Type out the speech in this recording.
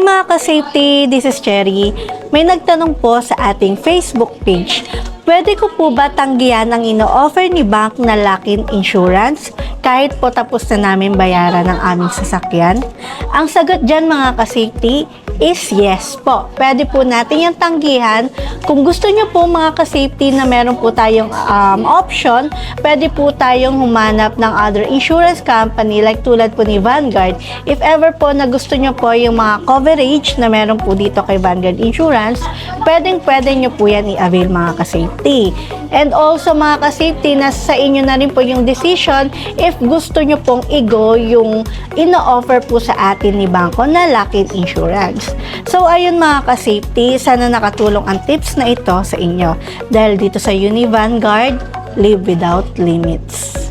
mga ka-safety, this is Cherry. May nagtanong po sa ating Facebook page, pwede ko po ba tanggihan ang ino-offer ni bank na lock-in insurance kahit po tapos na namin bayaran ng aming sasakyan? Ang sagot dyan mga ka-safety is yes po. Pwede po natin yung tanggihan. Kung gusto nyo po mga ka-safety na meron po tayong option, pwede po tayong humanap ng other insurance company like tulad po ni Vanguard. If ever po na gusto nyo po yung mga coverage na meron po dito kay Vanguard Insurance, pwede nyo po yan i-avail mga ka-safety. And also mga ka-safety, nasa inyo na rin po yung decision if gusto nyo pong i-go yung ino-offer po sa atin ni Bangko na lock-in insurance. So ayun mga ka-safety, sana nakatulong ang tips na ito sa inyo. Dahil dito sa Uni Vanguard, live without limits.